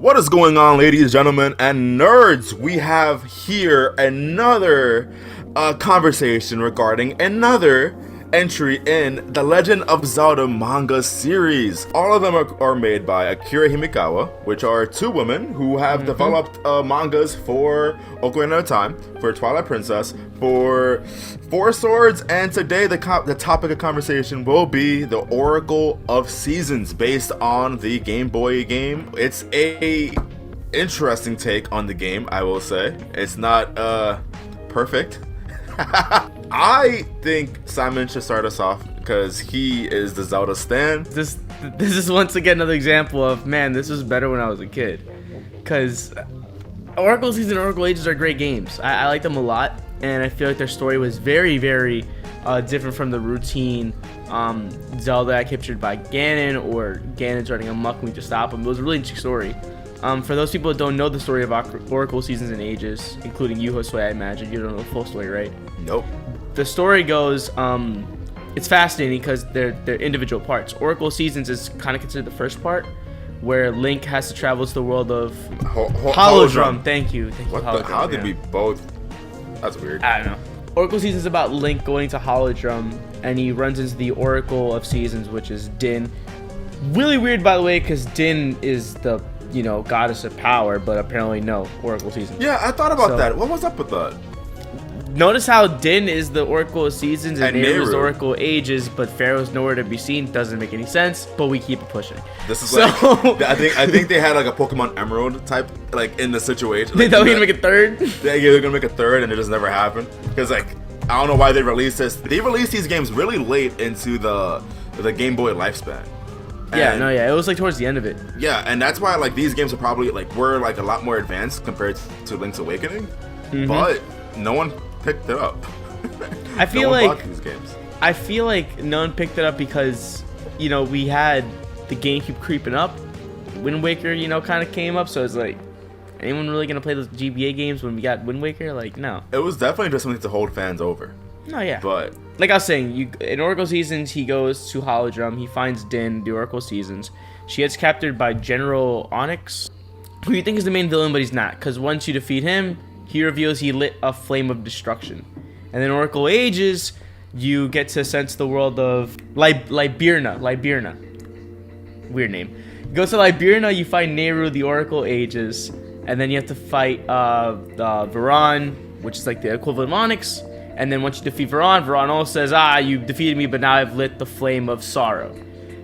What is going on, ladies, gentlemen, and nerds? We have here another conversation regarding another entry in the Legend of Zelda manga series. All of them are made by Akira Himikawa, which are two women who have developed mangas for Ocarina of Time, for Twilight Princess, for Four Swords, and today the topic of conversation will be the Oracle of Seasons, based on the Game Boy game. It's a interesting take on the game, I will say. It's not perfect. I think Simon should start us off because he is the Zelda stan. This is once again another example of, man, this was better when I was a kid. Because Oracle Season and Oracle Ages are great games. I like them a lot, and I feel like their story was very, very different from the routine Zelda I captured by Ganon, or Ganon's running amok and we just stop him. It was a really interesting story. For those people that don't know the story of Oracle Seasons and Ages, including you, Josue, I imagine, you don't know the full story, right? Nope. The story goes, it's fascinating because they're individual parts. Oracle Seasons is kind of considered the first part, where Link has to travel to the world of Holodrum. Thank you. What the? How did we both? That's weird. I don't know. Oracle Seasons is about Link going to Holodrum, and he runs into the Oracle of Seasons, which is Din. Really weird, by the way, because Din is the goddess of power, but apparently no, Oracle Seasons. Yeah, I thought about that. What was up with that? Notice how Din is the Oracle of Seasons and Nehru is the Nehru. Oracle of Ages, but Pharaoh's nowhere to be seen. Doesn't make any sense, but we keep it pushing. This is I think they had like a Pokemon Emerald type like in the situation. They Like, thought we were gonna make a third. they're gonna make a third, and it just never happened. Because like I don't know why they released this. They released these games really late into the Game Boy lifespan. It was like towards the end of it. Yeah, and that's why like these games are probably were a lot more advanced compared to Link's Awakening, but no one picked it up. I feel no one like bought these games. I feel like no one picked it up because we had the GameCube creeping up. Wind Waker kind of came up, so it's like, anyone really gonna play those GBA games when we got Wind Waker? Like, no. It was definitely just something to hold fans over. No, yeah. But like I was saying, in Oracle Seasons, he goes to Holodrum. He finds Din, the Oracle Seasons. She gets captured by General Onyx, who you think is the main villain, but he's not. Because once you defeat him, he reveals he lit a flame of destruction. And then Oracle Ages, you get to sense the world of Libirna. Weird name. You go to Libirna, you find Nehru, the Oracle Ages. And then you have to fight Varan, which is like the equivalent of Onyx. And then once you defeat Varan also says, you defeated me, but now I've lit the flame of sorrow.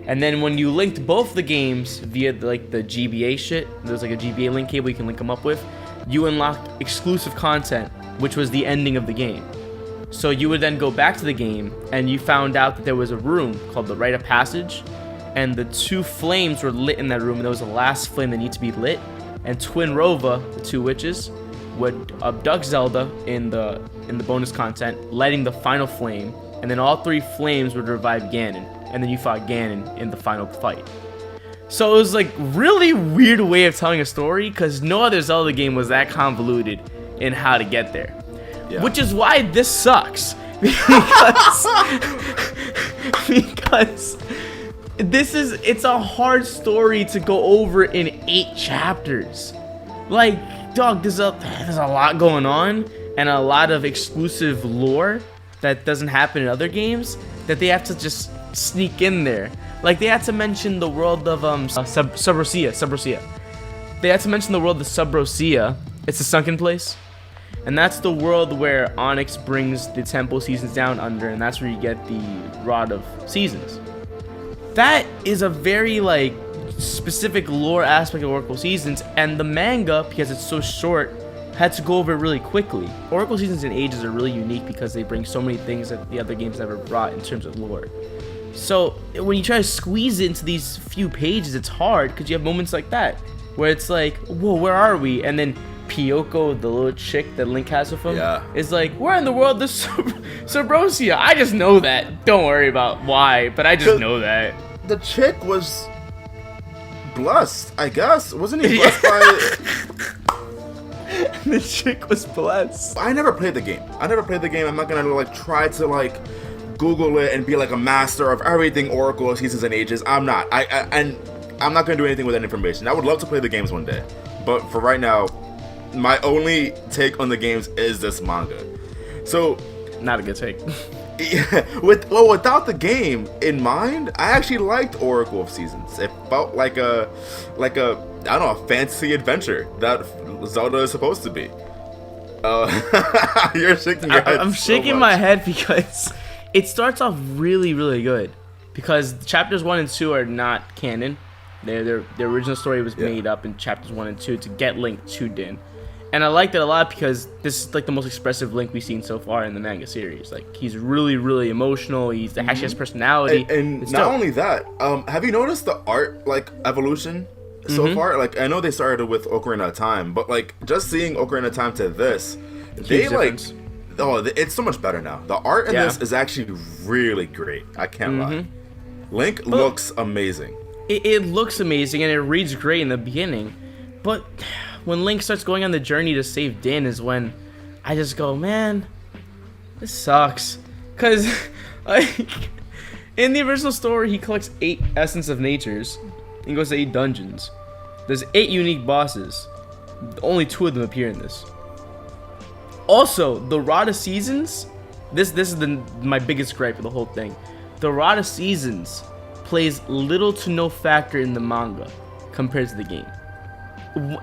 And then when you linked both the games via the GBA shit, there's like a GBA link cable you can link them up with, you unlocked exclusive content, which was the ending of the game. So you would then go back to the game, and you found out that there was a room called the Rite of Passage, and the two flames were lit in that room, and there was the last flame that needed to be lit, and Twin Rova, the two witches, would abduct Zelda in the bonus content, lighting the final flame, and then all three flames would revive Ganon, and then you fought Ganon in the final fight. So it was like really weird way of telling a story, because no other Zelda game was that convoluted in how to get there. Yeah. Which is why this sucks. because it's a hard story to go over in 8 chapters. Like, dog, there's a lot going on and a lot of exclusive lore that doesn't happen in other games that they have to just sneak in there. Like, they had to mention the world of Subrosia. They had to mention the world of Subrosia. It's a sunken place, and that's the world where Onyx brings the Temple Seasons down under, and that's where you get the Rod of Seasons. That is a very specific lore aspect of Oracle Seasons, and the manga, because it's so short, had to go over it really quickly. Oracle Seasons and Ages are really unique because they bring so many things that the other games never brought in terms of lore. So when you try to squeeze it into these few pages, it's hard because you have moments like that where it's like, whoa, where are we? And then Pyoko, the little chick that Link has with him, is like, we're in the world of Subrosia. I just know that. Don't worry about why, but I just know that. The chick was blessed, I guess. Wasn't he blessed by The chick was blessed. I never played the game. I'm not gonna try to Google it and be like a master of everything Oracle Seasons and Ages. I'm not. And I'm not gonna do anything with that information. I would love to play the games one day, but for right now, my only take on the games is this manga. So, not a good take. Without the game in mind, I actually liked Oracle of Seasons. It felt like a I don't know, a fantasy adventure that Zelda is supposed to be. You're shaking your head. I'm shaking my head because it starts off really, really good. Because chapters 1 and 2 are not canon. The original story was made up in chapters 1 and 2 to get Link to Din. And I liked it a lot because this is like the most expressive Link we've seen so far in the manga series. Like, he's really, really emotional. He actually has personality. And not only that, have you noticed the art like evolution so far? Like, I know they started with Ocarina of Time, but like just seeing Ocarina of Time to this, they like, it's so much better now. The art in this is actually really great. I can't lie. Link looks amazing. It looks amazing and it reads great in the beginning, but when Link starts going on the journey to save Din is when I just go, man, this sucks. Cause like in the original story, he collects 8 Essence of Natures and goes to 8 dungeons. There's 8 unique bosses. Only 2 of them appear in this. Also, the Rod of Seasons. This is my biggest gripe of the whole thing. The Rod of Seasons plays little to no factor in the manga compared to the game.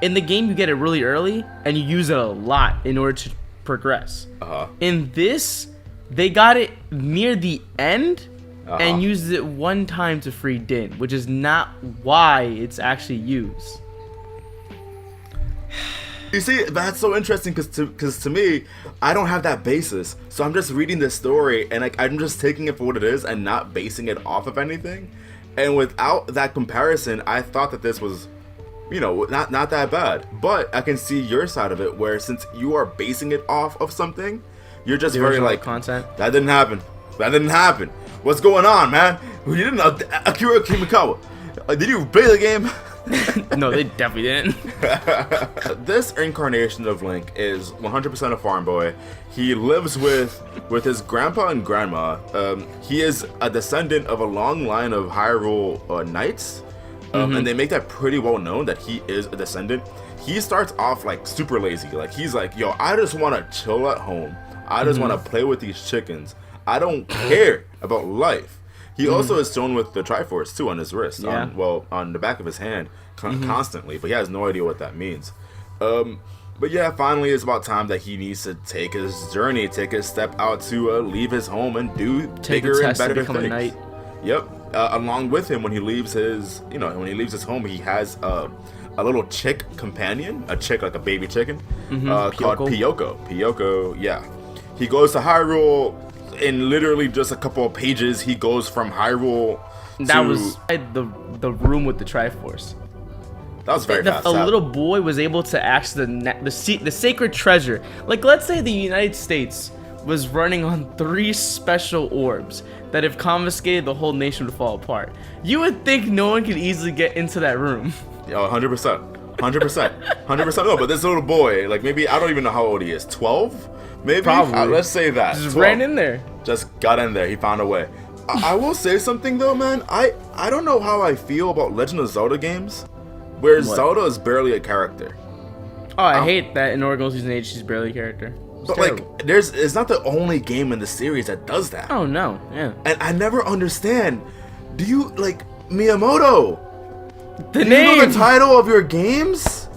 In the game, you get it really early, and you use it a lot in order to progress. In this, they got it near the end and used it one time to free Din, which is not why it's actually used. You see, that's so interesting because to me, I don't have that basis. So I'm just reading this story and like I'm just taking it for what it is and not basing it off of anything. And without that comparison, I thought that this was, you know, not that bad. But I can see your side of it, where since you are basing it off of something, you're just very like, content. That didn't happen. That didn't happen. What's going on, man? You didn't know Akira Kimikawa. Did you play the game? No, they definitely didn't. This incarnation of Link is 100% a farm boy. He lives with his grandpa and grandma. He is a descendant of a long line of Hyrule knights, and they make that pretty well known that he is a descendant. He starts off like super lazy. Like he's like, yo, I just want to chill at home. I just want to play with these chickens. I don't care about life. He also is shown with the Triforce too on his wrist, on the back of his hand, constantly, but he has no idea what that means. But yeah, finally it's about time that he needs to take his journey, take a step out to leave his home and do bigger and better things. Yep. Along with him, when he leaves his, home, he has a little chick companion, a chick like a baby chicken, called Pyoko. Pyoko, yeah. He goes to Hyrule. In literally just a couple of pages, he goes from Hyrule that was the room with the Triforce. That was very fast. A little boy was able to access the sacred treasure. Like, let's say the United States was running on 3 special orbs that if confiscated, the whole nation would fall apart. You would think no one could easily get into that room. Oh, 100%. 100%. No, but this little boy, like maybe, I don't even know how old he is. 12? Maybe? Probably. Let's say that. Just 12. ran in there. Just got in there. He found a way. I will say something though, man. I don't know how I feel about Legend of Zelda games, where Zelda is barely a character. Oh, I hate that in Oracle Season 8 she's barely a character. It's terrible. Like, it's not the only game in the series that does that. Oh no, yeah. And I never understand. Do you like Miyamoto? The Do name. you know the title of your games?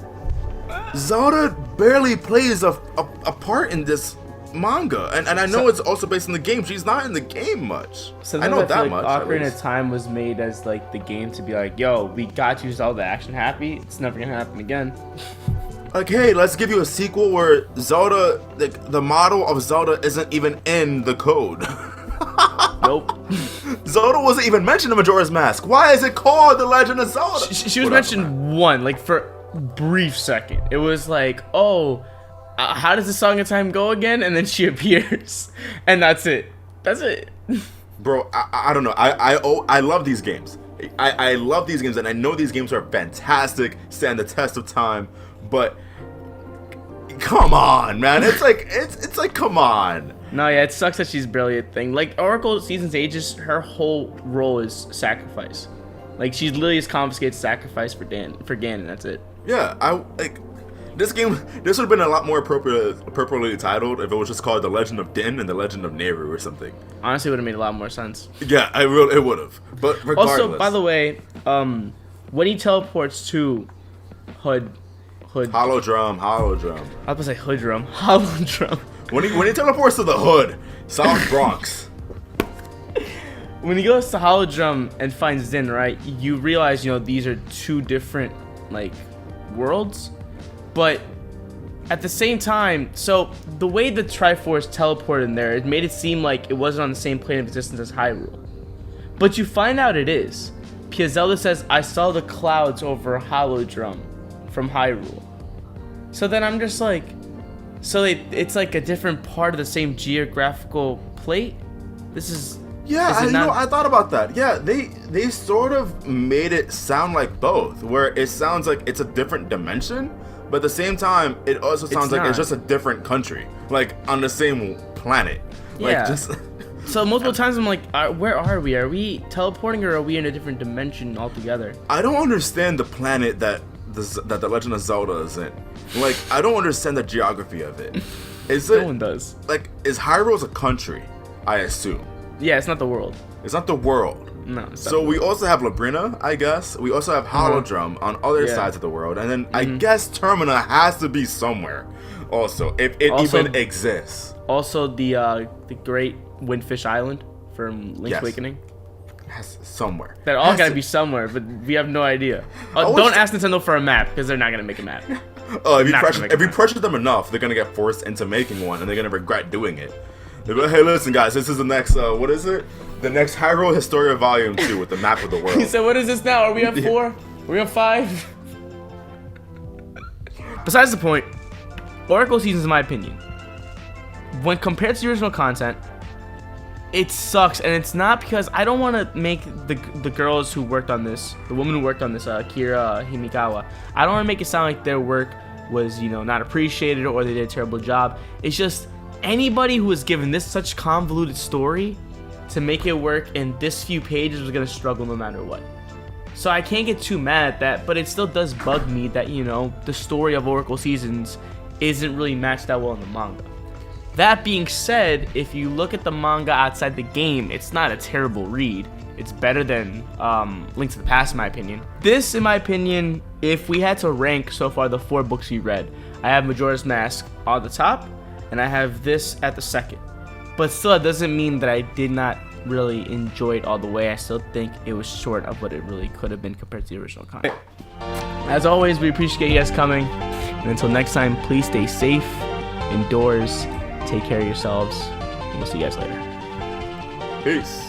Zelda barely plays a part in this manga, and I know it's also based on the game. She's not in the game much. So I know that like much. Ocarina of Time was made as like the game to be like, yo, we got you Zelda action happy. It's never gonna happen again. Like, hey, let's give you a sequel where Zelda, the model of Zelda isn't even in the code. Nope. Zelda wasn't even mentioned in Majora's Mask. Why is it called The Legend of Zelda? She was mentioned one, like for a brief second. It was like, oh, how does the Song of Time go again? And then she appears, and that's it. That's it. Bro, I don't know. I love these games. I love these games, and I know these games are fantastic, stand the test of time. But come on, man. It's like come on. No, yeah, it sucks that she's barely a thing. Like Oracle Seasons Ages, her whole role is sacrifice. Like she literally just confiscates sacrifice for Ganon. That's it. Yeah, this game. This would have been a lot more appropriately titled if it was just called The Legend of Din and The Legend of Nehru or something. Honestly, it would have made a lot more sense. Yeah, it would have. But regardless. Also, by the way, when he teleports to Hood. Hollow Drum. I was about to say Hood Drum. Hollow Drum. When he teleports to the Hood, South Bronx. When he goes to Hollow Drum and finds Din, right? You realize, these are two different worlds, but at the same time, so the way the Triforce teleported in there, it made it seem like it wasn't on the same plane of existence as Hyrule. But you find out it is, because Zelda says, "I saw the clouds over Hollow Drum from Hyrule." So then I'm just like, it's like a different part of the same geographical plate. This is. Yeah, I thought about that. Yeah, they sort of made it sound like both, where it sounds like it's a different dimension, but at the same time, it also sounds like it's just a different country, like on the same planet. Yeah. So multiple times I'm like, where are we? Are we teleporting or are we in a different dimension altogether? I don't understand the planet that the Legend of Zelda is in. Like, I don't understand the geography of it. No one does. Like, is Hyrule a country? I assume. Yeah, it's not the world. It's not the world. No. So we also have Labrina, I guess. We also have Hollow Drum on other sides of the world, and then I guess Termina has to be somewhere. Also, if it even exists. Also, the Great Windfish Island from Link's Awakening. Has somewhere. That all gotta be somewhere, but we have no idea. Don't ask Nintendo for a map because they're not gonna make a map. If you pressure them enough, they're gonna get forced into making one, and they're gonna regret doing it. They're like, hey, listen, guys, this is the next. What is it? The next Hyrule Historia Volume 2 with the map of the world. He said, "What is this now? Are we on 4? Are we on 5?" Besides the point, Oracle Seasons, in my opinion, when compared to the original content, it sucks, and it's not because I don't want to make the girls who worked on this, the woman who worked on this, Kira Himikawa, I don't want to make it sound like their work was, not appreciated or they did a terrible job. It's just anybody who was given this such convoluted story to make it work in this few pages was gonna struggle no matter what. So I can't get too mad at that, but it still does bug me that the story of Oracle Seasons isn't really matched that well in the manga. That being said, if you look at the manga outside the game, it's not a terrible read. It's better than Link to the Past, in my opinion. This, in my opinion, if we had to rank so far the 4 books we read, I have Majora's Mask on the top, and I have this at the second. But still, it doesn't mean that I did not really enjoy it all the way. I still think it was short of what it really could have been compared to the original content. As always, we appreciate you guys coming. And until next time, please stay safe, indoors, take care of yourselves, and we'll see you guys later. Peace.